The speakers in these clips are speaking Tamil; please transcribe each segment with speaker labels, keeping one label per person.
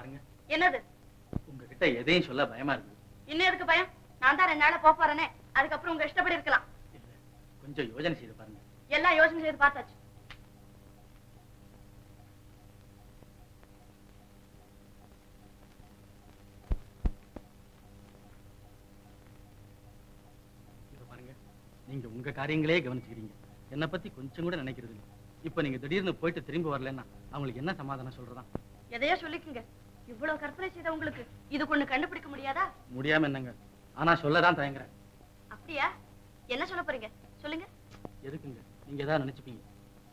Speaker 1: பாருங்க.
Speaker 2: என்னது?
Speaker 1: உங்ககிட்ட எதையும் சொல்ல பயமா இருக்கு.
Speaker 2: இன்னும் எதுக்கு பயம்? நான் தான் 2 நாளா போறேனே, அதுக்கப்புறம் உங்க இஷ்டப்படி இருக்கலாம்.
Speaker 1: இல்ல, கொஞ்சம் யோசனை செய்து பாருங்க.
Speaker 2: எல்லாம் யோசனை செய்து பார்த்தாச்சு.
Speaker 1: பாருங்க, நீங்க உங்க காரியங்களே கவனிச்சுக்கிறீங்க, என்னை பத்தி கொஞ்சம் கூட நினைக்கிறது இல்லை. இப்ப நீங்க திடீர்னு போயிட்டு திரும்பி வரலன்னா அவங்களுக்கு என்ன சமாதானம் சொல்றதா?
Speaker 2: எதையோ சொல்லிக்குங்க. இவ்வளவு கற்பனை செய்த உங்களுக்கு இது கொண்டு கண்டுபிடிக்க முடியாதா?
Speaker 1: முடியாம என்னங்க, ஆனா சொல்லதான் தயங்குறேன்.
Speaker 2: அப்படியா? என்ன சொல்ல போறீங்க? சொல்லுங்க.
Speaker 1: எதுக்குங்க, நீங்க ஏதாவது நினைச்சுப்பீங்க.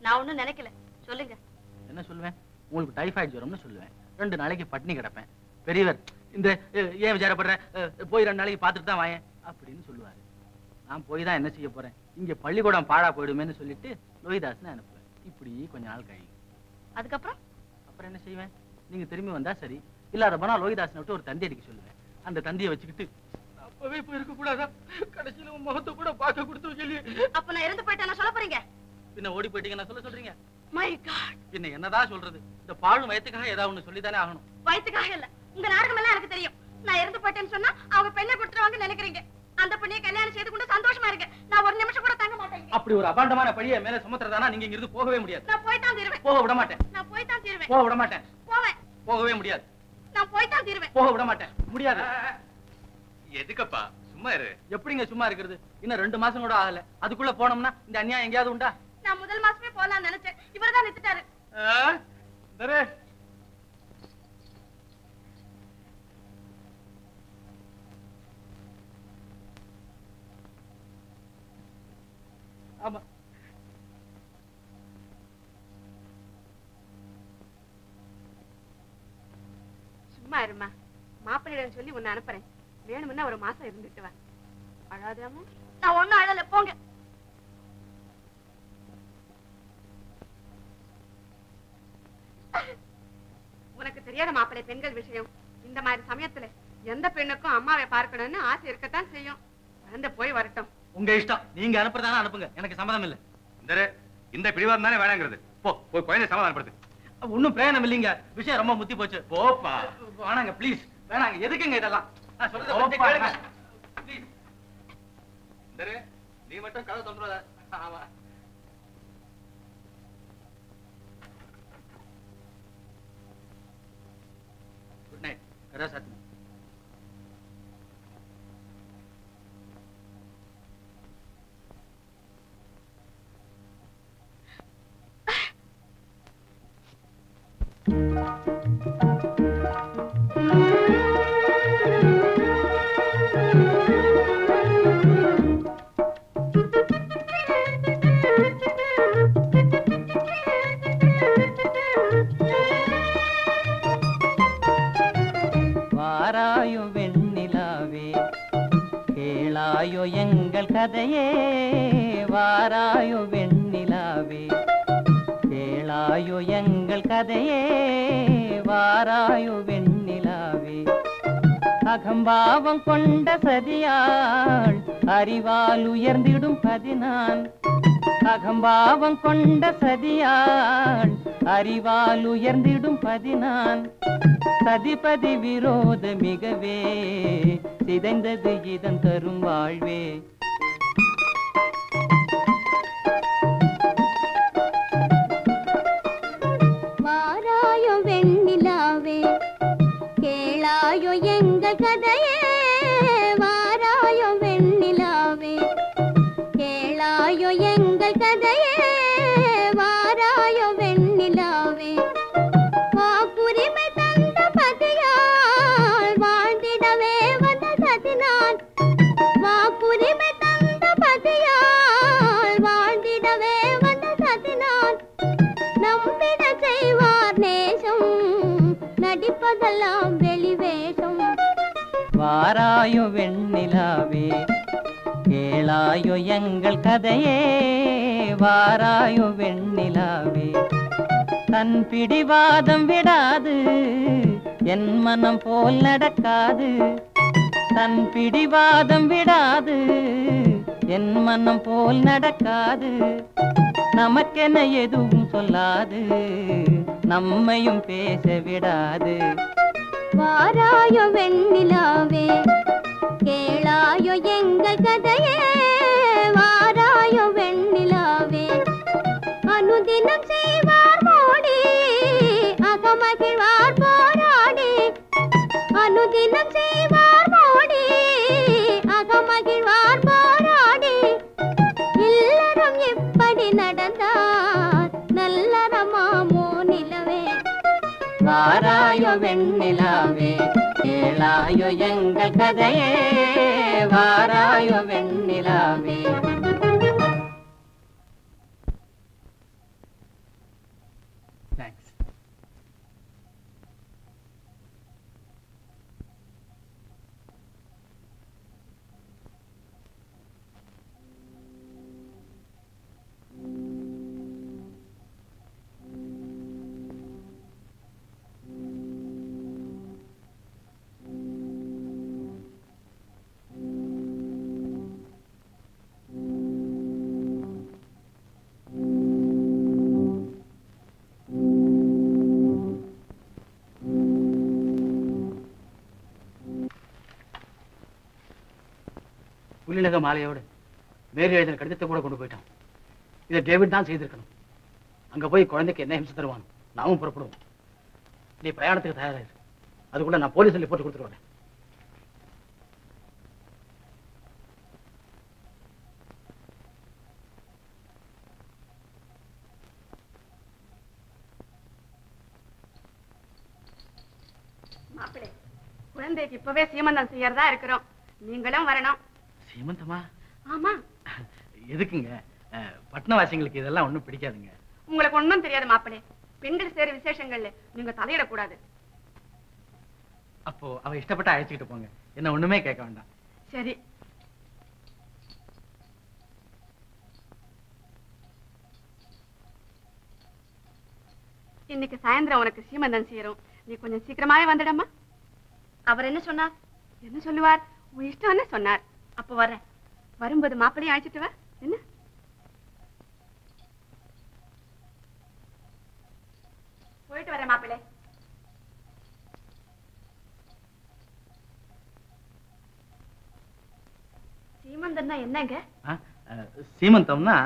Speaker 2: நான் ஒண்ணும் நினைக்கல, சொல்லுங்க.
Speaker 1: என்ன சொல்லுவேன்? உங்களுக்கு டைபாய்டு ஜுரம்னு சொல்லுவேன். 2 நாளைக்கு பட்டினி கிடப்பேன். பெரியவர் இந்த ஏன் விசாரப்படுற, போய் 2 நாளைக்கு பார்த்துட்டு தான் வாயேன் அப்படின்னு சொல்லுவாரு. நான் போய் தான் என்ன செய்ய போறேன்? இங்க பள்ளிக்கூடம் பாழா போயிடுமேன்னு சொல்லிட்டு லோகிதாசனை அனுப்புவேன். இப்படி கொஞ்ச நாள் கழியும்.
Speaker 2: அதுக்கப்புறம்
Speaker 1: அப்புறம் என்ன செய்வேன்? நீங்க திரும்பி வந்தா சரி, இல்லாத போனா லோகிதாசனை விட்டு ஒரு தந்தி அடிக்க சொல்லுவேன். அந்த தந்தியை வச்சுக்கிட்டு அப்பவே போய் இருக்க கூடாதா, கடைசியில உன் முகத்தை கூட பார்க்க கொடுத்து சொல்லி.
Speaker 2: அப்ப நான் இறந்து போயிட்டேன் சொல்ல போறீங்க?
Speaker 1: பின்ன ஓடி போயிட்டீங்க நான் சொல்றீங்க?
Speaker 2: My God!
Speaker 1: பின்ன என்னதான் சொல்றது? இந்த பாழும் வயத்துக்காக ஏதாவது ஒண்ணு சொல்லித்தானே ஆகணும்.
Speaker 2: வயத்துக்காக இல்ல, உங்க நாடகம் எல்லாம் எனக்கு தெரியும். நான் இறந்து போயிட்டேன்னு சொன்னா அவங்க பெண்ணை கொடுத்துருவாங்கன்னு நினைக்கிறீங்க. அந்த பெண்ணையை கல்யாணம் செய்து கொண்டு சந்தோஷமா இருக்கு. நான் ஒரு நிமிஷம் கூட தங்க மாட்டேன்.
Speaker 1: அப்படி ஒரு அபாண்டமான பழியை மேல சுமத்துறதானா நீங்க இங்கிருந்து போகவே முடியாது.
Speaker 2: நான் போய் தான் தீருவேன்.
Speaker 1: போக விட மாட்டேன்.
Speaker 2: நான் போய் தான் தீருவேன்.
Speaker 1: போக விட மாட்டேன்.
Speaker 2: போவேன்.
Speaker 1: போகவே முடியாது.
Speaker 2: நான் போய் தான் தீருவேன்.
Speaker 1: போக விட மாட்டேன். முடியாது.
Speaker 3: எதுக்கப்பா சும்மா இரு.
Speaker 1: எப்படிங்க சும்மா இருக்கிறது? இன்னும் 2 மாசம் கூட ஆகல, அதுக்குள்ள போனோம்னா இந்த அநியாயம் எங்கேயாவது உண்டா?
Speaker 2: நான் முதல் மாசமே போலாம்னு நினைச்சேன். இவர்தான் நிறுத்திட்டாரு.
Speaker 1: ஆமா,
Speaker 2: சும்மா இருமா. மாப்பிள்ளையிடம் சொல்லி உன்னை அனுப்புறேன். வேணும்னா ஒரு மாசம் இருந்துட்டு வா. அழாதாம? நான் ஒண்ணும் அழல, போங்க. உனக்கு தெரியாத மாப்பிள்ளை, பெண்கள் விஷயம் இந்த மாதிரி சமயத்துல எந்த பெண்ணுக்கும் அம்மாவை பார்க்கணும்னு ஆசை இருக்கத்தான் செய்யும். வளர்ந்து போய் வரட்டும்.
Speaker 1: உங்க இஷ்டம். நீங்க அனுப்புறதானே அனுப்புங்க, எனக்கு சம்மதம் இல்ல.
Speaker 3: இந்த பிடிவாதம் தானே வேணாங்கிறது. போ போய் குழந்தை சமாதானப்படுத்து.
Speaker 1: ஒன்னும் பிரயோஜனம் இல்லைங்க, விஷயம் ரொம்ப முத்தி போச்சு.
Speaker 3: போப்பா.
Speaker 1: வேணாங்க ப்ளீஸ், வேணாங்க. எதுக்குங்க இதெல்லாம்? நான் சொல்றத கேளுங்க ப்ளீஸ்.
Speaker 3: நீ மட்டும் கதை சொல்றத. ஆமா,
Speaker 1: குட் நைட். கதா சாத்துங்க.
Speaker 4: வாராயோ வெண்ணிலாவே, கேளாயோ எங்கள் கதையே. வாராயோ வெண்ணிலாவே, கேளாயோ எங்கள் கதையே. வாராயோ வெண்ணிலாவே, அகம்பாவம் கொண்ட சதியாள் அறிவால் உயர்ந்திடும் பதினான். அகம்பாவம் கொண்ட சதியாள் அறிவால் உயர்ந்திடும் பதினான். சதிபதி விரோத மிகவே சிதைந்தது இதன் தரும் வாழ்வே.
Speaker 5: வாராயோ வெண்ணிலாவே, கேளாயோ எங்கள் கதையே. வாராயோ வெண்ணிலாவே, கேளாயோ எங்கள் கதையே. வாராயோ வெண்ணிலாவே, வாக்குரிமை தந்த பதியால் வாழ்ந்திடவே வந்த சதினான். வாக்குரிமை தந்த பதியால் வாழ்ந்திடவே வந்த சதினான். நம்பிட செய்வார் நேசம், நடிப்பதெல்லாம் வெளிவேஷம்.
Speaker 4: வாராயோ வெண்ணிலாவே, கேளாயோ எங்கள் கதையே. வாராயோ வெண்ணிலாவே, தன் பிடிவாதம் விடாது, என் மனம் போல் நடக்காது. தன் பிடிவாதம் விடாது, என் மனம் போல் நடக்காது. நமக்கென எதுவும் சொல்லாது, நம்மையும் பேச விடாது.
Speaker 5: வாராயோ வெண்ணிலாவே கேளாயோ எங்கள் கதையே வாராயோ வெண்ணிலாவே அனுதினம் செய்வார் மோடி அகமகிழ்வார் போராடி அனுதினம் செய்வார் மோடி அகமகிழ்வார் போராடி இல்லறம் இப்படி நடந்தார் நல்லறமாமோ நிலவே
Speaker 4: வாராயோ வெண்ணிலாவே கேளாயோ எங்கள் கதையே வாராயோ வெண்ணிலாவே.
Speaker 1: தேங்க்ஸ். புள்ளிலக மாலையோடு மேரி எழுதின கடிதத்தை கூட கொண்டு போயிட்டான். இதை டேவிட் தான் செய்திருக்கணும். அங்க போய் குழந்தைக்கு என்ன ஹிம்சை தருவான், நாமும் புறப்படுவோம். நீ பிரயாணத்துக்கு தயாராயிரு. அதுக்குள்ள நான் போலீஸ் ரிப்போர்ட் கொடுத்துருவேன்.
Speaker 2: மாப்பிள்ளை, குழந்தைக்கு இப்பவே சீமந்தம் செய்யறதா இருக்கிறோம். நீங்களும் வரணும்.
Speaker 1: சீமந்தமா?
Speaker 2: ஆமா.
Speaker 1: எதுக்குங்க? பட்டணவாசிங்களுக்கு இதெல்லாம் ஒண்ணும் பிடிக்காதுங்க.
Speaker 2: உங்களுக்கு ஒண்ணும் தெரியாது மாப்பிள்ளை. பெண்கள் சேர விசேஷங்கள்ல நீங்க தலையிடக்கூடாது.
Speaker 1: அப்போ அவ இஷ்டப்பட்டு அழைச்சிக்கிட்டு போங்க. என்ன ஒண்ணுமே கேட்க வேண்டாம்.
Speaker 2: சரி. இன்னைக்கு சாயந்தரம் உனக்கு சீமந்தம் செய்யறோம். நீ கொஞ்சம் சீக்கிரமாவே வந்துடமா. அவர் என்ன சொன்னார்? என்ன சொல்லுவார்? உன் இஷ்டம் சொன்னார். அப்ப வர்றேன். வரும்போது மாப்பிள்ளையும் அழைச்சிட்டு வா. என்ன? போயிட்டு வரேன் மாப்பிள்ளை. சீமந்தம்னா என்னங்க?
Speaker 1: சீமந்தம்னா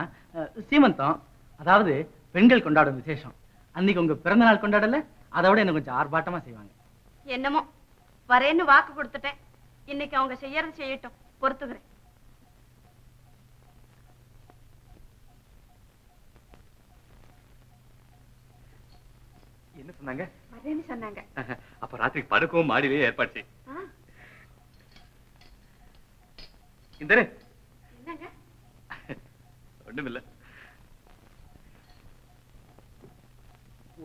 Speaker 1: சீமந்தம் அதாவது பெண்கள் கொண்டாடும் விசேஷம். அன்னைக்கு உங்க பிறந்த நாள் கொண்டாடல, அதை விட என்ன கொஞ்சம் ஆர்ப்பாட்டமா செய்வாங்க.
Speaker 2: என்னமோ வரேன்னு வாக்கு கொடுத்துட்டேன். இன்னைக்கு அவங்க செய்யறது செய்யட்டும், பொறுத்துக்கிறேன்.
Speaker 3: என்ன சொன்னாங்க?
Speaker 2: வரேன்னு சொன்னாங்க.
Speaker 3: அப்ப ராத்திரிக்கு படுக்கவும் மாடியிலேயே ஏற்பாடு செய். இந்த
Speaker 2: என்னங்க?
Speaker 3: ஒண்ணுமில்ல.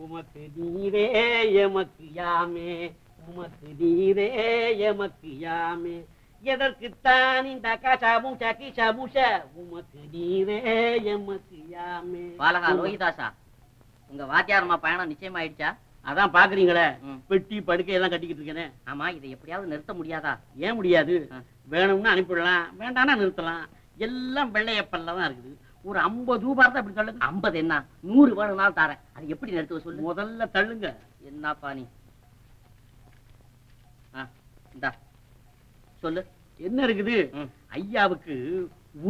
Speaker 6: உமக்கு நீரே எமக்கு யாமே, உமக்கு நீரே எமக்கு யாமே, எதற்குத்தான் இந்த கசாமுஷ கிஷமுஷ, உமக்கு நீரே எமக்கு யாமே.
Speaker 4: பாலகா ரோஹிதாசா, உங்க வாத்தியாரம்மா பயணம் நிச்சயமாயிடுச்சா?
Speaker 6: அதான் பாக்குறீங்களே, பெட்டி படுக்கை எல்லாம் கட்டிக்கிட்டு இருக்கேனே.
Speaker 4: ஆமா, இதை எப்படியாவது நிறுத்த முடியாதா?
Speaker 6: ஏன் முடியாது? வேணும்னா அனுப்பிடலாம், வேண்டாம்னா நிறுத்தலாம். எல்லாம் வெள்ளையப்பல்ல தான் இருக்குது. ஒரு 50 ரூபாய் தான். அப்படி சொல்லுங்க.
Speaker 4: 50 என்ன 100 வேணும்னாலும் தரேன். அது எப்படி நிறுத்துவ சொல்லு.
Speaker 6: முதல்ல தள்ளுங்க.
Speaker 4: என்னப்பா நீ? இந்தா சொல்லு.
Speaker 6: என்ன இருக்குது? ஐயாவுக்கு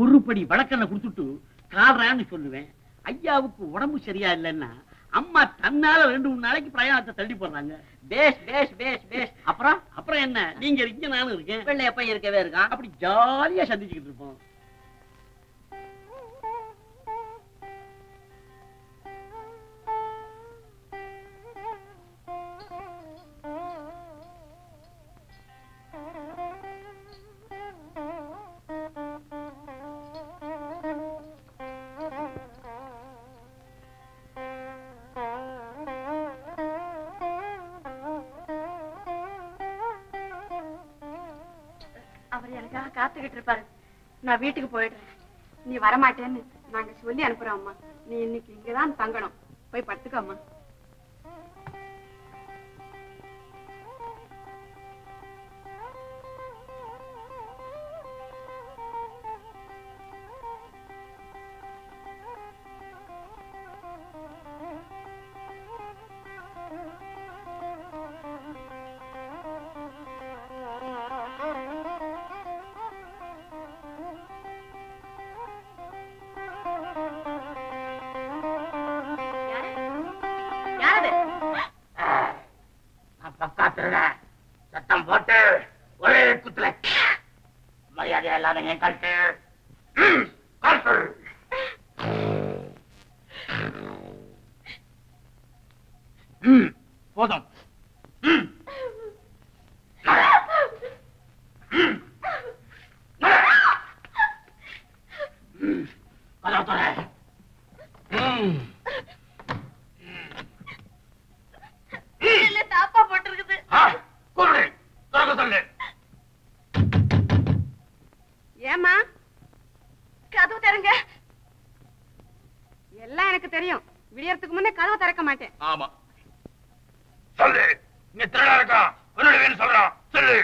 Speaker 6: ஒரு படி வழக்கெண்ண கொடுத்துட்டு காடுறான்னு சொல்லுவேன். ஐயாவுக்கு உடம்பு சரியா இல்லைன்னா அம்மா தன்னால 2-3 நாளைக்கு பிரயாணத்தை தள்ளி போடுறாங்க.
Speaker 4: பேஷ் பேஷ் பேஷ் பேஷ்.
Speaker 6: அப்புறம் என்ன? நீங்க இருக்கீங்க, நானும் இருக்கேன்.
Speaker 4: வெள்ளையப்ப இருக்கவே இருக்கான்.
Speaker 6: அப்படி ஜாலியா சந்திச்சுக்கிட்டு இருப்போம்.
Speaker 2: அவர் எனக்காக காத்துக்கிட்டு இருப்பாரு. நான் வீட்டுக்கு போயிடுறேன். நீ வரமாட்டேன்னு நாங்க சொல்லி அனுப்புறோம். அம்மா, நீ இன்னைக்கு இங்கதான் தங்கணும். போய் படுத்துக்க அம்மா. முடியாது.
Speaker 6: நான் பக்கா திருடன். சத்தம் போட்டு ஒரே குத்துல மரியாதை இல்லாத என் கழுத்து கழுத்து. போதும்.
Speaker 2: தாப்பா போட்டிருக்குது. ஏமா கதவு திறங்க. எல்லாம் எனக்கு தெரியும். விடியறதுக்கு முன்னே கதவு திறக்க மாட்டேன்.
Speaker 3: ஆமா சொல்லு. இங்க திருடா இருக்கா, உன்னோட சொல்றான். சொல்லு.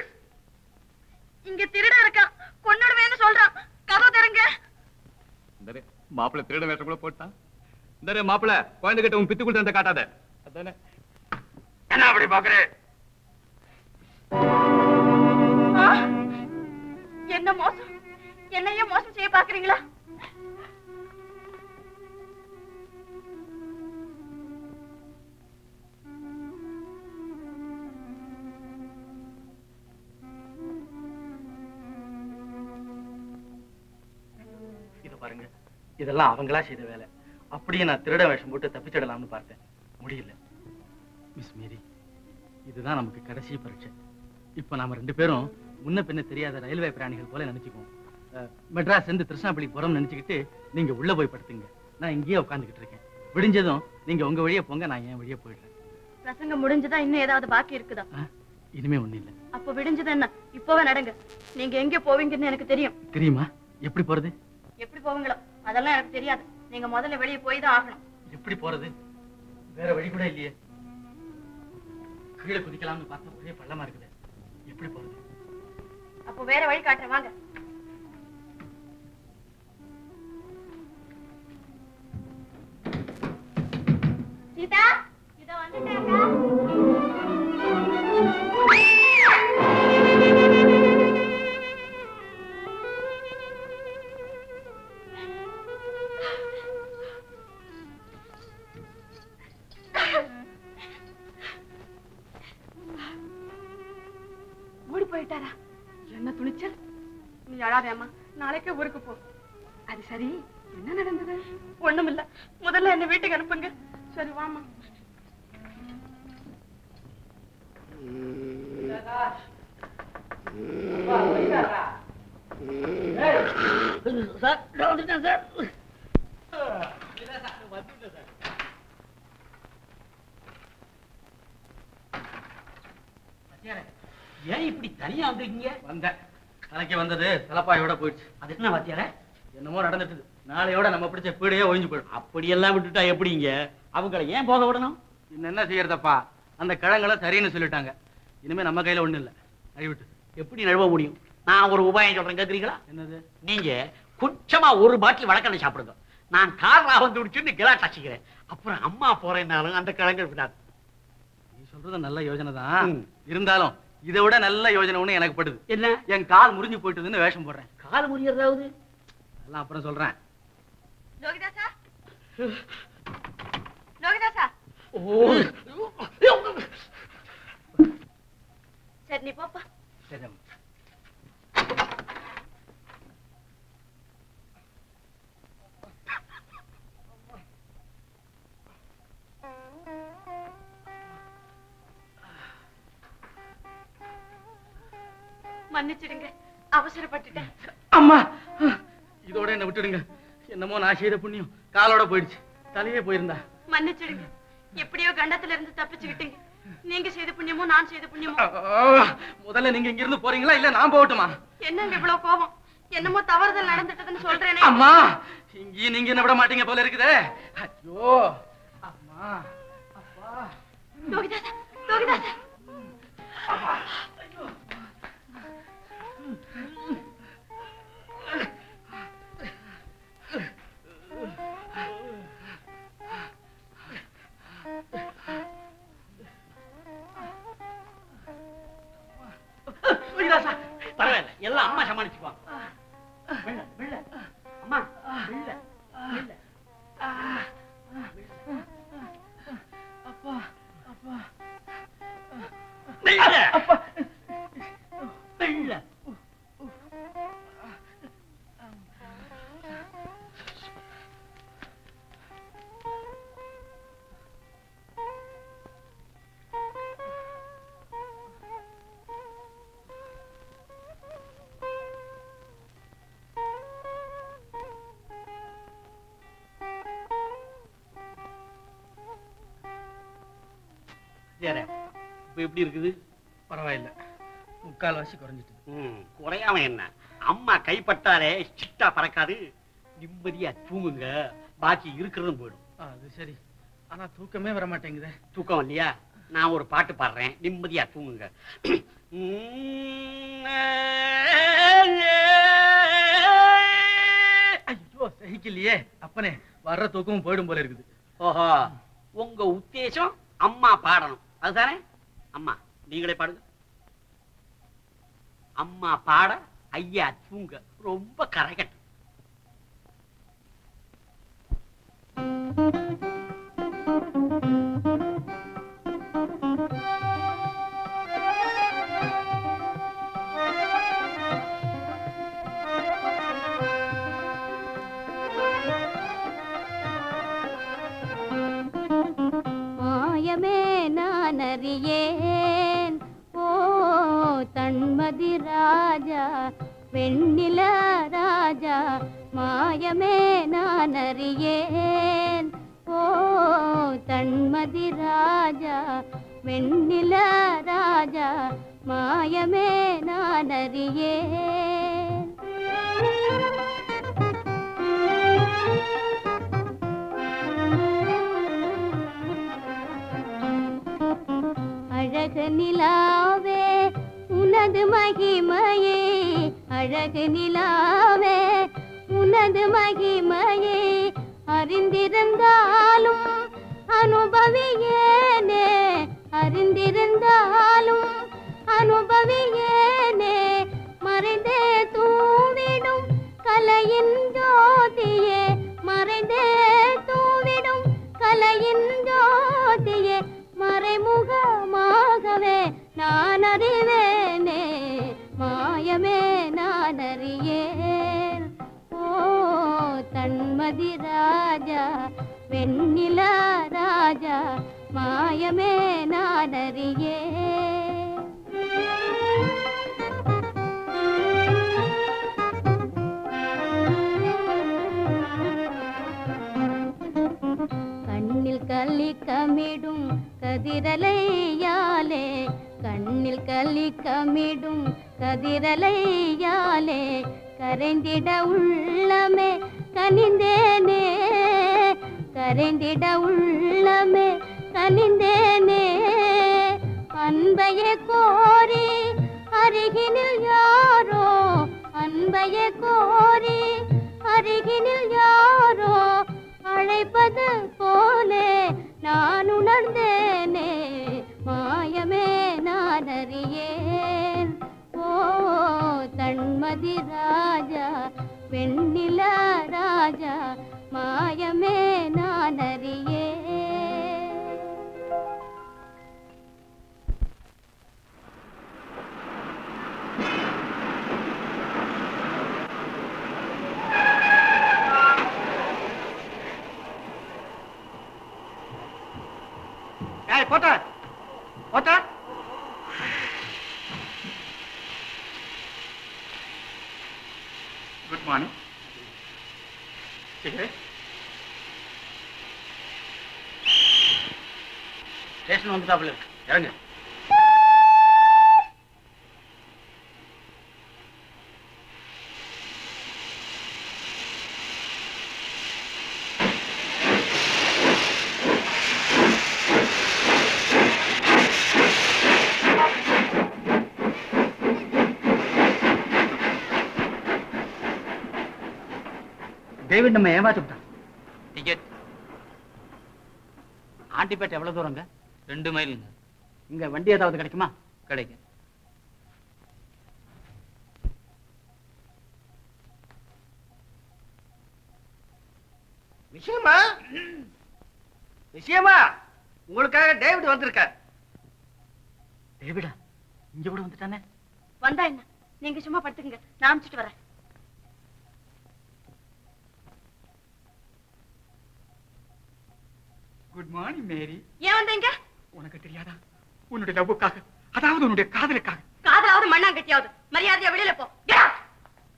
Speaker 2: இங்க திருட இருக்கான், கொன்னுடுவேன்னு சொல்றான். கதவு திறங்க.
Speaker 3: இந்த மாப்பிள்ள திருட வேஷம் கூட போட்டான். இந்த மாப்பிள்ள குழந்தை கிட்ட உன் பித்து கொடுத்து காட்டாத. அதானே என்ன அப்படி பாக்குற?
Speaker 2: என்ன மோசம், என்னையே மோசம் செய்ய பாக்குறீங்களா?
Speaker 1: இத பாருங்க, இதெல்லாம் அவங்களா செய்த வேலை. அப்படியே நான் திருட வேஷம் போட்டு தப்பிச்சிடலாம்னு பார்த்தேன், முடியல. மிஸ் மேரி, இதுதான் நமக்கு கடைசி பரீட்சை. இப்ப நாம 2 பேரும் முன்ன பின்ன தெரியாத ரயில்வே பிராணிகள் போல நினைச்சுக்குவோம். மெட்ராஸ் இருந்து திருஷ்ணாப்பள்ளி புறம் நினைச்சுக்கிட்டு நீங்க உள்ள போய் படுத்துங்க. நான் இங்கேயே உட்காந்துக்கிட்டு இருக்கேன். விடிஞ்சதும் நீங்க உங்க வழியே போங்க, நான் என் வழியே போயிடுறேன்.
Speaker 2: பிரசங்கம் முடிஞ்சதா இன்னும் ஏதாவது பாக்கி இருக்குதா?
Speaker 1: இனிமே ஒண்ணு இல்ல.
Speaker 2: அப்ப விடிஞ்சது என்ன? இப்பவே நடங்க. நீங்க எங்க போவீங்கன்னு எனக்கு தெரியும்.
Speaker 1: தெரியுமா? எப்படி போறது?
Speaker 2: எப்படி போவீங்களோ அதெல்லாம் எனக்கு தெரியாது. நீங்க முதல்ல வெளியே போய் தான் ஆகணும்.
Speaker 1: எப்படி போறது? வேற வழி கூட இல்லையே. கீழே குதிக்கலாம்னு பார்த்தா ஒரே பள்ளமா இருக்குது. எப்படி போறது?
Speaker 2: அப்போ வேற வழி காட்டுறேன், வாங்க. சீதா, இதோ வந்துட்டேன்க்கா. ஓடி போயிட்டாரா? என்ன துணிச்சல்! நீ அழாதேம்மா, நாளைக்கே ஊருக்கு போ. அது சரி, என்ன நடந்தது? ஒண்ணுமில்ல, முதல்ல என்ன வீட்டுக்கு அனுப்புங்க. சரி வாமா.
Speaker 6: சார் வந்துட்டேன் சார். ஏன் இப்படி தனியா வந்திருக்கீங்க?
Speaker 1: வந்தேன், தலைக்கு வந்தது தலப்பாயோட போயிடுச்சு.
Speaker 6: அது என்ன வாத்தியார?
Speaker 1: என்னமோ நடந்துட்டு நாளையோட நம்ம பிடிச்ச பீடையே ஒழிஞ்சு போயிடும்.
Speaker 6: அப்படியெல்லாம் விட்டுட்டா எப்படிங்க? அவங்களை ஏன் போக விடணும்?
Speaker 1: இன்னும் என்ன செய்யறதப்பா, அந்த கிழங்களை சரின்னு சொல்லிட்டாங்க. இனிமே நம்ம கையில ஒண்ணு இல்ல, அழிவிட்டு.
Speaker 6: எப்படி நழுவ முடியும்? நான் ஒரு உபாயம் சொல்றேன், கேக்குறீங்களா?
Speaker 1: என்னது?
Speaker 6: நீங்க கொஞ்சமா ஒரு பாட்டில் வடக்கண்ணை சாப்பிடுங்க. நான் கார் ராவம் துடிச்சுன்னு கிளாட் அடிச்சுக்கிறேன். அப்புறம் அம்மா போறேன்னாலும் அந்த கிழங்கு விடாது.
Speaker 1: நீ சொல்றது நல்ல யோசனை தான். இருந்தாலும் இதை விட நல்ல யோசனை ஒண்ணு எனக்கு படுது.
Speaker 6: என்ன?
Speaker 1: என் கால் முறிஞ்சு போயிட்டுதுன்னு வேஷம் போடுறேன்.
Speaker 6: கால் முறியறதாவது?
Speaker 1: எல்லாம் அப்புறம் சொல்றேன்.
Speaker 2: லோகிதாசா, லோகிதாசா. சரி, நீ போப்பா.
Speaker 1: சரி.
Speaker 2: மன்னிச்சிடுங்க, அவசரப்பட்டுட்டேன்.
Speaker 1: அம்மா, இதோட என்ன விட்டுடுங்க. என்னமோ நான் செய்த புண்ணியம் காலோட போயிடுச்சு, தலையே போயிருந்தா.
Speaker 2: மன்னிச்சிடுங்க, எப்படியோ கண்டத்துல இருந்து தப்பிச்சுக்கிட்டீங்க. நீங்க செய்த புண்ணியமோ நான் செய்த புண்ணியமோ?
Speaker 1: முதல்ல நீங்க இங்க இருந்து போறீங்களா இல்ல நான் போகட்டுமா?
Speaker 2: என்னங்க இவ்வளவு கோபம்? என்னமோ தவறுதல் நடந்துட்டதுன்னு சொல்றேனே.
Speaker 1: அம்மா, இங்கேயும் நீங்க என்ன விட மாட்டீங்க போல இருக்குதே. ஐயோ அம்மா, அப்பா.
Speaker 2: லோகிதாசா, லோகிதாசா.
Speaker 6: பரவாயில்ல, எல்லாம் அம்மா சமாளிச்சுக்குவாங்க. அம்மா
Speaker 1: அப்பா
Speaker 6: இப்ப எப்படி இருக்குது?
Speaker 1: பரவாயில்ல, 3/4 குறைஞ்சிட்டு.
Speaker 6: குறையாம என்ன, அம்மா கைப்பட்டாலே சிட்டா பறக்காது. நிம்மதியா தூங்குங்க, பாக்கி இருக்கிறதும் போயிடும்.
Speaker 1: அது சரி, ஆனா தூக்கமே வர மாட்டேங்குதே.
Speaker 6: தூக்கம் இல்லையா? நான் ஒரு பாட்டு பாடுறேன், நிம்மதியா தூங்குங்க.
Speaker 1: ஐயோ சகிக்கலையே அப்பனே, வர்ற தூக்கமும் போயிடும் போல இருக்குது.
Speaker 6: ஓஹோ, உங்க உத்தேசம் அம்மா பாடணும் அதுதானே? அம்மா நீங்களே பாடுங்க. அம்மா பாட ஐயா தூங்க. ரொம்ப கரைகட்டு.
Speaker 5: மாயமே நான் அறியேன் ஓ தன்மதி ராஜா வெண்ணில ராஜா, மாயமே நான் அறியேன் ஓ தன்மதி ராஜா வெண்ணில ராஜா, மாயமே நான் அறியேன். அழகு நிலாவே உனது மகிமையே, அழகு நிலாவே உனது மகிமையே, அறிந்திருந்தாலும் அனுபவியேனே, அறிந்திருந்தாலும் அனுபவியேனே, மறைந்தே தூவிடும் கலையின் ஜோதியே, மறைந்தே தூவிடும் கலையின் ஜோதியே, மறைமுகமாகவே நான் அறிவேனே, மாயமே நான் அறியேன் ஓ தன்மதி ராஜா வெண்ணில ராஜா, மாயமே நான் அறியேன். கண்ணில் கலி கமிடும் கதிரலையாலே, கண்ணில் கலி கமிடும் கதிரலையாலே, கரைந்திட உள்ளமே கனிந்தேனே, கரைந்திட உள்ளமே கனிந்தேனே, அன்பையே கோரி அருகினில் யாரோ, அன்பையே கோரி அருகினில் யாரோ அழைப்பது போலே நான் உணர்ந்தேனே, மாயமே நான் அறியேன் ஓ தன்மதி ராஜா வெண்ணில ராஜா, மாயமே நான் அறியேன்.
Speaker 6: போட்டா போட்டா
Speaker 3: குட் மார்னிங்.
Speaker 1: ஸ்டேஷன் வந்துட்டாப்புல இருக்கு, இறங்க. டேவிட் நம்ம ஏமாத்திட்டான்.
Speaker 7: டிக்கெட்
Speaker 1: ஆண்டிப்பேட்டை எவ்வளவு தூரங்க?
Speaker 7: 2 மைலுங்க.
Speaker 1: இங்க வண்டி ஏதாவது கிடைக்குமா?
Speaker 7: கிடைக்கும்.
Speaker 6: விஷயமா விஷயமா உங்களுக்காக டேவிட் வந்திருக்கார்.
Speaker 1: டேவிடா? இங்க கூட வந்துட்டானே.
Speaker 2: வந்தா என்ன, நீங்க சும்மா படுத்துக்குங்க, நான் அனுப்பிச்சிட்டு வரேன்.
Speaker 8: குட் மார்னிங் மேரி.
Speaker 2: ஏன் வந்தீங்க?
Speaker 8: உனக்கு தெரியாதா, உன்னுடைய லவ்வுக்காக, அதாவது உன்னுடைய காதலுக்காக.
Speaker 2: காதலாவது மண்ணாங்கட்டியாவது மரியாதையா வெளியில போ.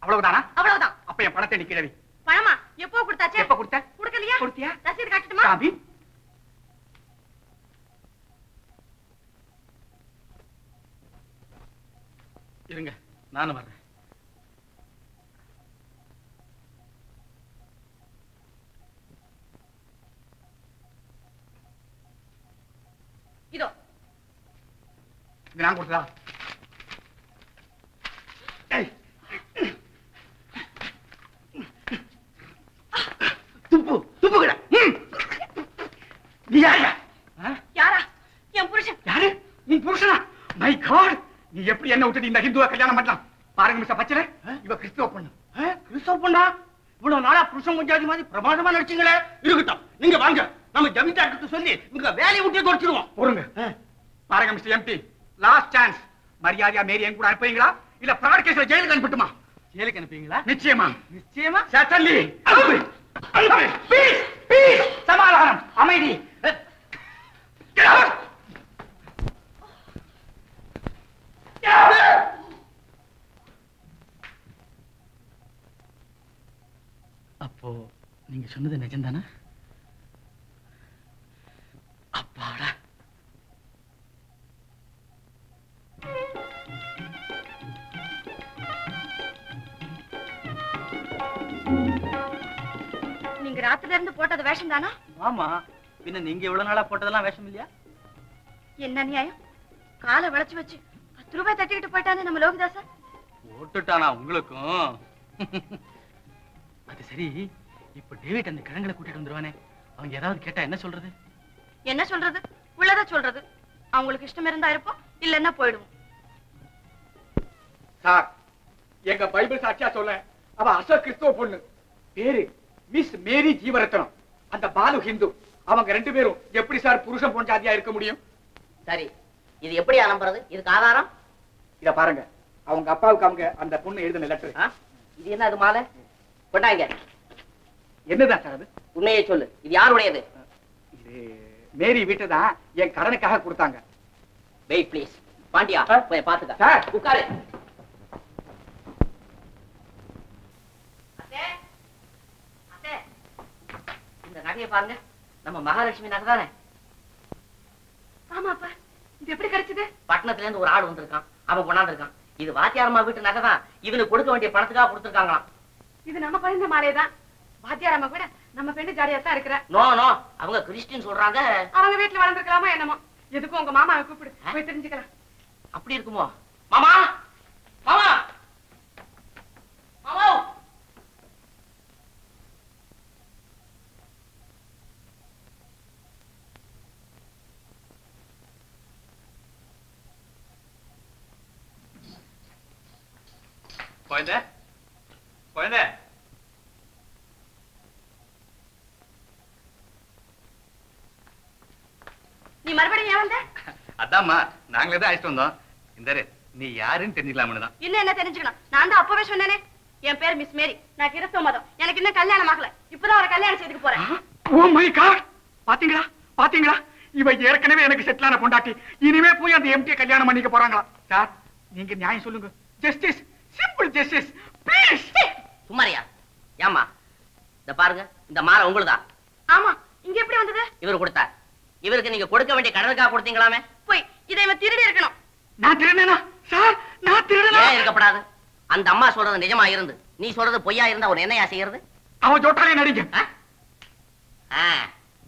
Speaker 8: அவ்வளவுதானா?
Speaker 2: அவ்வளவுதான்.
Speaker 8: அப்ப என் பணத்தை நீ கிழவி.
Speaker 2: பணமா எப்போ கொடுத்தாச்சே?
Speaker 8: எப்ப கொடுத்த?
Speaker 2: கொடுக்கலையா?
Speaker 8: கொடுத்தியா?
Speaker 2: ரசீது காட்டட்டுமா?
Speaker 8: காபி.
Speaker 1: இருங்க, நானும் வர்றேன்.
Speaker 2: இதோ
Speaker 8: இது நான் கொடுத்ததா? துப்பு துப்பு கிட. நீ யாரா?
Speaker 2: யாரா? என் புருஷன்.
Speaker 8: யாரு? நீ புருஷனா? மை காட், நீ எப்படி என்ன விட்டுட்டு இந்த ஹிந்துவ கல்யாணம் பண்ணலாம்? பாருங்க மிஸ்டர் பச்சல, இவ கிறிஸ்துவ பொண்ணு.
Speaker 6: கிறிஸ்தவ பொண்ணா? இவ்வளவு நாளா புருஷன் கொஞ்சாதி மாதிரி பிரமாதமா நடிச்சீங்களே. இருக்கட்டும், நீங்க வாங்க, நம்ம ஜமீன்தார்கிட்ட சொல்லி உங்க வேலையை விட்டு தொடச்சிடுவோம்.
Speaker 8: போருங்க. பாருங்க மிஸ்டர் எம்பி, லாஸ்ட் சான்ஸ். மரியாதையா மேரி என் கூட அனுப்புவீங்களா இல்ல பிராட் கேஸ்ல ஜெயிலுக்கு அனுப்பட்டுமா?
Speaker 1: ஜெயிலுக்கு அனுப்புவீங்களா?
Speaker 8: நிச்சயமா.
Speaker 1: நிச்சயமா?
Speaker 8: சட்டலி. பீஸ் பீஸ், சமாதானம், அமைதி.
Speaker 1: அப்போ நீங்க சொன்னது நிஜம்தானா? அப்பாடா.
Speaker 2: நீங்க ராத்திரில இருந்து போட்டது வேஷம் தானா?
Speaker 1: ஆமா, பின்ன நீங்க இவ்வளவு நாளா போட்டதெல்லாம் வேஷம் இல்லையா?
Speaker 2: என்ன நியாயம்? காலை விளைச்சு வச்சு 10 ரூபாய் தட்டிக்கிட்டு போயிட்டானே நம்ம லோகிதாசா.
Speaker 1: போட்டுட்டானா உங்களுக்கும்? அது சரி, இப்ப டேவிட் அந்த கிழங்களை கூட்டிட்டு வந்துருவானே, அவங்க ஏதாவது கேட்டா என்ன சொல்றது?
Speaker 2: என்ன சொல்றது? உள்ளதா சொல்றது. அவங்களுக்கு இஷ்டம் இருந்தா இருப்போம், இல்லன்னா போயிடுவோம்.
Speaker 8: சார், எங்க பைபிள் சாட்சியா சொல்ல, அவ அசல் கிறிஸ்துவ பொண்ணு. பேரு மிஸ் மேரி ஜீவரத்னம். அந்த பாலு ஹிந்து. அவங்க ரெண்டு பேரும் எப்படி சார் புருஷன் பொஞ்சாதியா இருக்க முடியும்?
Speaker 4: சரி, இது எப்படி நம்புறது? இதுக்கு ஆதாரம்?
Speaker 8: இத பாருங்க, அவங்க அப்பாவுக்கு அவங்க அந்த பொண்ணு எழுதின லெட்டர்.
Speaker 4: இது என்ன அது மாலை? கொண்டாங்க.
Speaker 8: என்னதான் சார் அது?
Speaker 4: உண்மையை சொல்லு, இது யாருடையது?
Speaker 8: இது மேரி வீட்டை தான் என் கடனுக்காக கொடுத்தாங்க.
Speaker 4: Wait please. பாண்டியா, போய் பாத்துக்க.
Speaker 8: சார்
Speaker 4: உட்காரு. இந்த நகையை பாருங்க, நம்ம மகாலட்சுமி நகை தானே?
Speaker 2: ஆமாப்பா, இது எப்படி கிடைச்சது?
Speaker 4: பட்டணத்துல இருந்து ஒரு ஆடு வந்திருக்கான், அவன் கொண்டாந்துருக்கான். இது வாத்தியாரம்மா வீட்டு நகை தான், இவனுக்கு கொடுக்க வேண்டிய பணத்துக்காக கொடுத்துருக்காங்களாம்.
Speaker 2: இது நம்ம குழந்தை மாலையதான். வாத்தியாரம்மா கூட நம்ம பெண்ணு ஜாலியா தான் இருக்கிற.
Speaker 4: நோ நோ, அவங்க கிறிஸ்டின் சொல்றாங்க.
Speaker 2: அவங்க வீட்டுல வளர்ந்துருக்கலாமா என்னமோ. எதுக்கும் உங்க மாமாவை கூப்பிடு, போய் தெரிஞ்சுக்கலாம்.
Speaker 4: அப்படி இருக்குமோ? மாமா, மாமா, மாமா.
Speaker 3: குழந்தை, குழந்தை.
Speaker 2: நீ மறுபடியும் ஏன் வந்த?
Speaker 3: அதாம்மா, நாங்களே தான் அழைச்சிட்டு வந்தோம். இந்த நீ யாருன்னு தெரிஞ்சுக்கலாம்னு தான்.
Speaker 2: இன்னும் என்ன தெரிஞ்சுக்கணும்? நான் தான் அப்பவே சொன்னேனே, என் பேர் மிஸ் மேரி, நான் கிறிஸ்தவ மதம், எனக்கு இன்னும் கல்யாணம் ஆகல, இப்பதான் ஒரு கல்யாணம் செய்துக்க போறேன்.
Speaker 8: ஓ மை காட், பாத்தீங்களா பாத்தீங்களா, இவ ஏற்கனவே எனக்கு செட்டிலான பொண்டாட்டி, இனிமே போய் அந்த எம்டி கல்யாணம் பண்ணிக்க போறாங்களா? சார், நீங்க நியாயம் சொல்லுங்க. Justice, simple justice, please.
Speaker 4: சும்மாரியா? ஏமா, இந்த பாருங்க, இந்த மாலை உங்களுதா?
Speaker 2: ஆமா, இங்க எப்படி வந்தது?
Speaker 4: இவரு கொடுத்தார். இவருக்கு நீங்க கொடுக்க வேண்டிய கடனுக்காக கொடுத்தீங்களாமே?
Speaker 2: போய் இதை இவன் திருடி இருக்கணும்.
Speaker 8: நான் திருடனா? சார், நான் திருடனா?
Speaker 4: ஏன் இருக்கப்படாது? அந்த அம்மா சொல்றது நிஜமா இருந்து நீ சொல்றது பொய்யா இருந்தா ஒரு என்னையா செய்யறது?
Speaker 8: அவன் ஜோட்டாலே நடிங்க.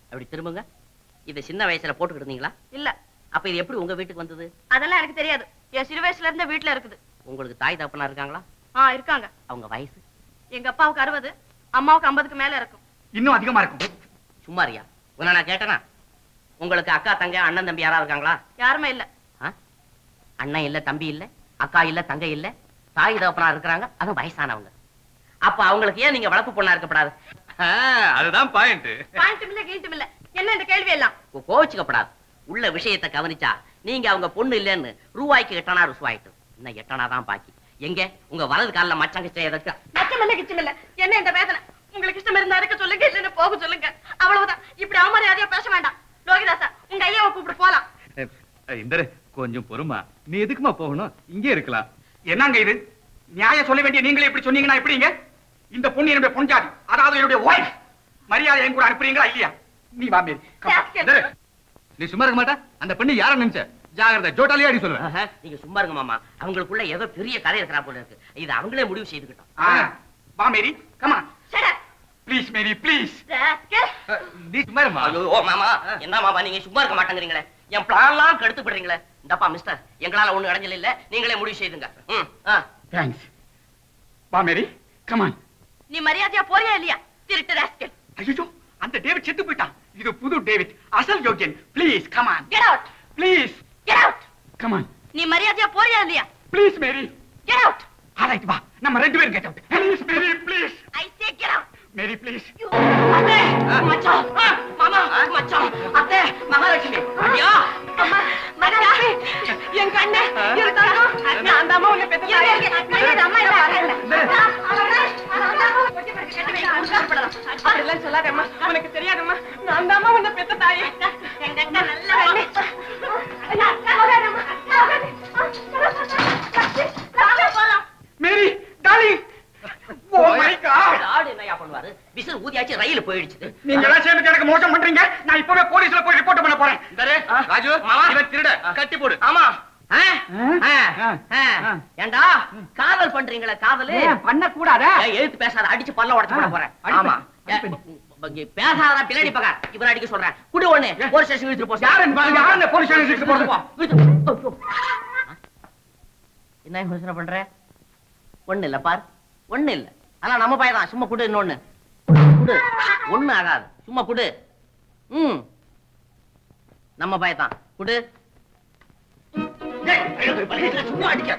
Speaker 4: அப்படி திரும்புங்க. இது சின்ன வயசுல போட்டுக்கிட்டு இருந்தீங்களா?
Speaker 2: இல்ல.
Speaker 4: அப்ப இது எப்படி உங்க வீட்டுக்கு வந்தது?
Speaker 2: அதெல்லாம் எனக்கு தெரியாது. என் சிறு வயசுல இருந்த வீட்டுல இருக்குது.
Speaker 4: உங்களுக்கு தாய் தகப்பனா இருக்காங்களா?
Speaker 2: இருக்காங்க.
Speaker 4: அவங்க வயசு?
Speaker 2: எங்க அப்பாவுக்கு 60, அம்மாவுக்கு 50க்கு மேல இருக்கும்.
Speaker 8: இன்னும் அதிகமா இருக்கும்.
Speaker 4: சும்மாரியா? உன்ன நான் கேட்டனா? உங்களுக்கு அக்கா தங்க அண்ணன் தம்பி யாரா இருக்காங்களா?
Speaker 2: யாருமே இல்ல.
Speaker 4: அண்ணன் இல்ல, தம்பி இல்ல, அக்கா இல்ல, தங்க இல்ல, தாய் தகப்பனா இருக்கிறாங்க, அதுவும் வயசானவங்க. அப்ப அவங்களுக்கு ஏன் நீங்க வளர்ப்பு பொண்ணா இருக்கப்படாது?
Speaker 3: அதுதான் பாயிண்ட்.
Speaker 2: பாயிண்ட்டும் இல்ல, கீட்டும் இல்ல. என்ன இந்த கேள்வி எல்லாம்?
Speaker 4: கோவிச்சுக்கப்படாது. உள்ள விஷயத்தை கவனிச்சா நீங்க அவங்க பொண்ணு இல்லைன்னு ரூபாய்க்கு 8 அணா ருசுவாயிட்டு இன்னும் 8 அணா தான் பாக்கி. எங்க உங்க வலது காலில் மச்சங்க எதற்கு?
Speaker 2: கிச்சமில்ல என்ன இந்த வேதனை? உங்களுக்கு இஷ்டம் இருந்தா இருக்க சொல்லுங்க, இல்லன்னு போக சொல்லுங்க. அவ்வளவுதான். இப்படி அவமரியாதையா பேச வேண்டாம். லோகிதாசா, உங்க ஐயாவை கூப்பிட்டு போலாம்.
Speaker 3: இந்தரே கொஞ்சம் பொறுமா. நீ எதுக்குமா போகணும்? இங்கே இருக்கலாம்.
Speaker 8: என்னங்க இது? நியாயம் சொல்ல வேண்டிய நீங்களே இப்படி சொன்னீங்கன்னா எப்படிங்க? இந்த பொண்ணு என்னுடைய பொஞ்சாதி, அதாவது என்னுடைய ஒய்ஃப். மரியாதை என் கூட அனுப்புறீங்களா இல்லையா? நீ வா மேரி.
Speaker 3: நீ சும்மா இருக்க மாட்டா? அந்த பெண்ணு யார நினைச்ச? ஜாகிரதை, ஜோட்டாலியா அடி சொல்லுவேன்.
Speaker 4: நீங்க சும்மா இருங்க மாமா. அவங்களுக்குள்ள ஏதோ பெரிய கதை இருக்கிறா போல இருக்கு. இது அவங்களே முடிவு செய்துக்கிட்டோம்.
Speaker 8: வா Mary, come on. Please Mary, please.
Speaker 3: நீ சும்மா இருமா.
Speaker 4: ஐயோ மாமா, என்ன மாமா நீங்க சும்மா இருக்க மாட்டேங்கிறீங்களே? என் பிளான்லாம் கெடுத்து போடுறீங்களே. இந்தப்பா மிஸ்டர், எங்களால ஒண்ணு அடைஞ்சல இல்ல, நீங்களே முடிவு செய்துங்க.
Speaker 8: தேங்க்ஸ். வா மேரி, கம் ஆன்.
Speaker 2: நீ மரியாதையா போறியா இல்லையா? திருட்டு ராஸ்கல்.
Speaker 8: ஐயோ, அந்த டேவிட் செத்து போயிட்டான். இது புது டேவிட், அசல் யோகியன். Please come on.
Speaker 2: Get out.
Speaker 8: Please
Speaker 2: get out.
Speaker 8: Come on.
Speaker 2: நீ மரியாதையா போறியா இல்லையா?
Speaker 8: Please Mary.
Speaker 2: Get out.
Speaker 8: Alright, வா. நம்ம ரெண்டு பேரும் get out. Please Mary, please.
Speaker 2: I say get out.
Speaker 8: Mary please.
Speaker 4: அத்தை, மச்சான், மாமா, மச்சான், அத்தை, மகாலட்சுமி. ஐயா,
Speaker 2: அம்மா, மகாலட்சுமி, என் கண்ணே, இருக்காங்க. நான் அந்த அம்மா உன்னை பெத்த தாயே. அம்மா இல்ல, அதெல்லாம் சொல்லாதம்மா, உனக்கு தெரியாதம்மா. நான் அந்த அம்மா உன்னை பெத்த தாயே. எங்க அக்கா நல்ல கண்ணே.
Speaker 8: Mary, darling. Oh my God.
Speaker 4: ஆடு என்னையா பண்ணுவாரு? விசில் ஊதியாச்சு, ரயில் போயிடுச்சு.
Speaker 8: நீங்க எல்லாம் சேர்ந்து எனக்கு மோசம் பண்றீங்க. நான் இப்பவே போலீஸ்ல போய் ரிப்போர்ட் பண்ண போறேன்.
Speaker 3: இந்தரே, ராஜு, இவன் திருட. கட்டி போடு.
Speaker 4: ஆமா. ஏண்டா காதல் பண்றீங்களா? காதலு
Speaker 8: பண்ண கூடாதா?
Speaker 4: எழுத்து பேசாத, அடிச்சு பல்ல உடைச்சு போட போறேன். ஆமா, பேசாத பின்னாடி பக்க இவன் அடிக்க சொல்றேன். குடி ஒண்ணு போலீஸ் ஸ்டேஷன் இழுத்து போ.
Speaker 8: யாரு போலீஸ் ஸ்டேஷனுக்கு போறது?
Speaker 4: என்ன யோசனை பண்ற? ஒண்ணு இல்ல பாரு, ஒண்ணு இல்ல. ஆனா நம்ம பையன் சும்மா குடு. இன்னொன்னு குடு, ஒண்ணு ஆகாது. சும்மா குடு. நம்ம பையன் தான் குடு. சும்மா அடிக்க.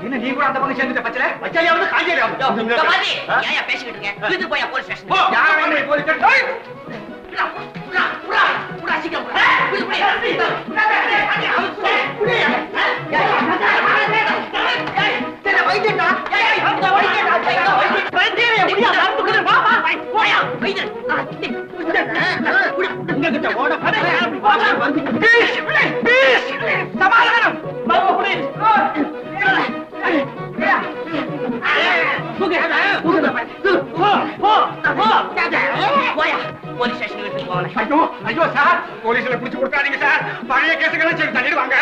Speaker 8: என்ன நீ கூட அந்த பக்கம் சேர்ந்துட்ட? பச்சல பச்சலையாவது காஞ்சலையாவது
Speaker 4: ஏயா பேசிக்கிட்டு இருக்கேன்? இழுத்து போயா போலீஸ் ஸ்டேஷன்.
Speaker 8: யாரே போலீஸ் ஸ்டேஷன்? சமாதானம்.
Speaker 4: போலீஸ் ஸ்டேஷன் எடுத்துட்டு போங்க.
Speaker 8: ஐயோ ஐயோ சார், போலீஸ்ல புடிச்சு கொடுக்காதீங்க சார். பழைய கேசுகளை சரி தள்ளிடுவாங்க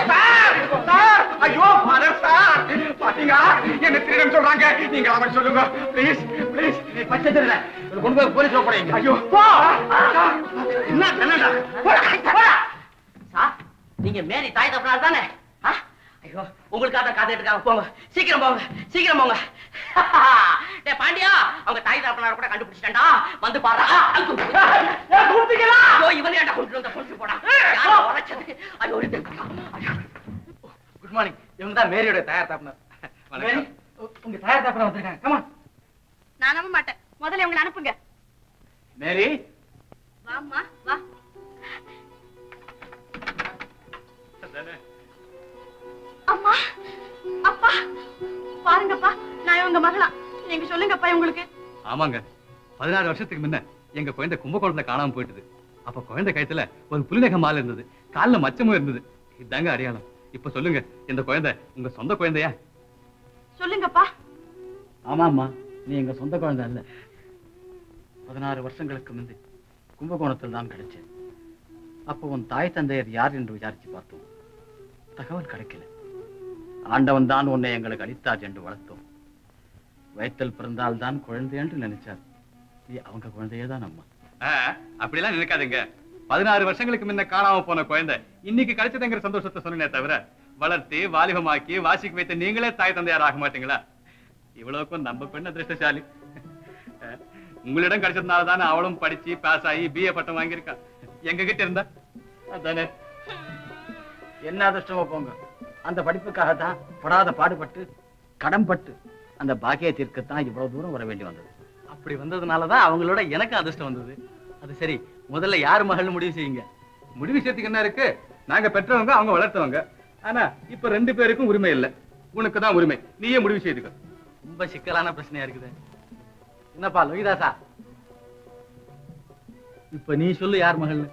Speaker 8: சார். சார், ஐயோ ஃபாதர் சார், பாத்தீங்களா என்ன திருடன் சொல்றாங்க? நீங்க அவன் சொல்லுங்க ப்ளீஸ் ப்ளீஸ். நீ பச்சை தெரியல, கொண்டு போய் போலீஸ்ல போறீங்க. ஐயோ என்ன என்னடா?
Speaker 4: சார், நீங்க மேரி தாய் தப்பனார் தானே? ஐயோ, உங்களுக்காக காத்துட்டு இருக்காங்க. போங்க, சீக்கிரம் போங்க, சீக்கிரம் போங்க. டேய் பாண்டியா, அவங்க தாய் தப்பனார் கூட கண்டுபிடிச்சிட்டா. வந்து பாரு. ஐயோ, இவன் ஏன்டா கொண்டு வந்த கொண்டு போடா. யாரோ உடைச்சது. ஐயோ,
Speaker 1: குட் மார்னிங். இவங்க தான் மேரியோட தயார் தாப்பனர். மேரி, உங்க தயார் தாப்பனர் வந்திருக்காங்க. Come on.
Speaker 2: நான் நம்ப மாட்டேன். முதல்ல உங்களை அனுப்புங்க.
Speaker 1: மேரி,
Speaker 2: வாம்மா வா. அம்மா, அப்பா, பாருங்கப்பா, நான் உங்க மகளா. நீங்க சொல்லுங்கப்பா உங்களுக்கு.
Speaker 3: ஆமாங்க, 16 வருஷத்துக்கு முன்ன எங்க குழந்தை கும்பகோணத்துல காணாம போயிட்டது. அப்ப குழந்தை கழுத்துல ஒரு புலிநக மாலை இருந்தது, கால்ல மச்சமும் இருந்தது. இதாங்க அடையாளம். இப்ப சொல்லுங்க, இந்த குழந்தை உங்க சொந்த குழந்தையா?
Speaker 2: சொல்லுங்கப்பா.
Speaker 1: ஆமாம்மா, நீ எங்க சொந்த குழந்தை அல்ல. 16 வருஷங்களுக்கு முந்தி கும்பகோணத்தில் தான் கிடைச்சேன். அப்போ உன் தாய் தந்தையர் யார் என்று விசாரிச்சு பார்த்தோம். தகவல் கிடைக்கல. ஆண்டவன் தான் உன்னை எங்களுக்கு அளித்தார் என்று வளர்த்தோம். வயிற்றில் பிறந்தால் தான் குழந்தை என்று நினைச்சார். நீ அவங்க குழந்தையே தான் அம்மா.
Speaker 3: அப்படிலாம் நினைக்காதுங்க. 16 வருஷங்களுக்கு முன்ன காணாம போன குழந்தை இன்னைக்கு கிடைச்சதுங்கிற சந்தோஷத்தை சொன்னே தவிர, வளர்த்து வாலிபமாக்கி வாசிக்கு வைத்த நீங்களே தாய் தந்தையார் ஆக மாட்டீங்களா? இவ்வளவுக்கும் நம்ம பெண் அதிர்ஷ்டசாலி. உங்களிடம் கிடைச்சதுனால தானே அவளும் படிச்சு பாஸ் ஆகி BA பட்டம் வாங்கியிருக்கா. எங்க கிட்ட இருந்தா அதானே.
Speaker 1: என்ன அதிர்ஷ்டமோ போங்க. அந்த படிப்புக்காக தான் படாத பாடுபட்டு கடன்பட்டு அந்த பாக்கியத்திற்குத்தான் இவ்வளவு தூரம் வர வேண்டி வந்தது. அப்படி வந்ததுனாலதான் அவங்களோட எனக்கு அதிர்ஷ்டம் வந்தது. அது சரி, முதல்ல யார் மகள்னு முடிவு செய்யுங்க.
Speaker 3: முடிவு செய்யறதுக்கு என்ன இருக்கு? நாங்க பெற்றவங்க, அவங்க வளர்த்தவங்க. ஆனா இப்ப 2 பேருக்கும் உரிமை இல்ல. உனக்கு தான் உரிமை. நீயே முடிவு செய்துக்க.
Speaker 1: ரொம்ப சிக்கலான பிரச்சனையா இருக்குது. என்னப்பா லோகிதாசா, இப்ப நீ சொல்லு யார் மகள்னு.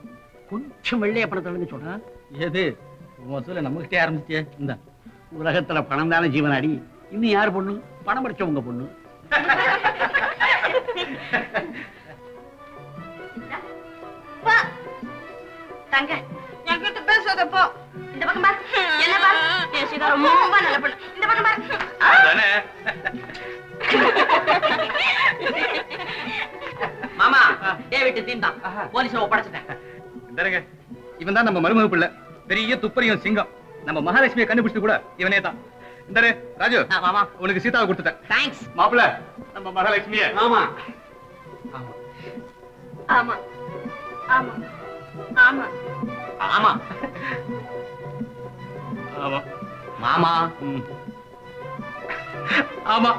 Speaker 6: கொஞ்சம் வெள்ளைய பணத்தை சொன்னா
Speaker 1: ஏது சொல்ல நம்மகிட்டே ஆரம்பிச்சிட்டியே. இந்த
Speaker 6: உலகத்துல பணம் தானே ஜீவனாடி. இன்னும் யார் பொண்ணு? பணம் படிச்சவங்க பொண்ணு.
Speaker 2: தங்க என்கிட்ட பேசாத போ. இந்த பக்கம் பாரு. என்ன பாரு, என் சீதா ரொம்ப நல்ல பொண்ணு. இந்த பக்கம் பாரு.
Speaker 3: அதானே?
Speaker 4: மாமா டேவிட் தீந்தான் போலீஸ்ல ஒப்படைச்சிட்டேன்.
Speaker 3: இந்தருங்க, இவன் தான் நம்ம மருமக பிள்ளை. பெரிய துப்பறியும் சிங்கம். நம்ம மகாலட்சுமியை கண்டுபிடிச்சு கூட இவனே தான். இந்தரு ராஜு,
Speaker 4: மாமா
Speaker 3: உனக்கு சீதாவை கொடுத்துட்டேன்.
Speaker 4: தேங்க்ஸ்.
Speaker 3: மாப்பிள்ள, நம்ம மகாலட்சுமிய.
Speaker 6: ஆமா
Speaker 2: ஆமா ஆமா ஆமா
Speaker 4: ஆமா
Speaker 3: ஆமா
Speaker 4: மாமா
Speaker 3: ஆமா.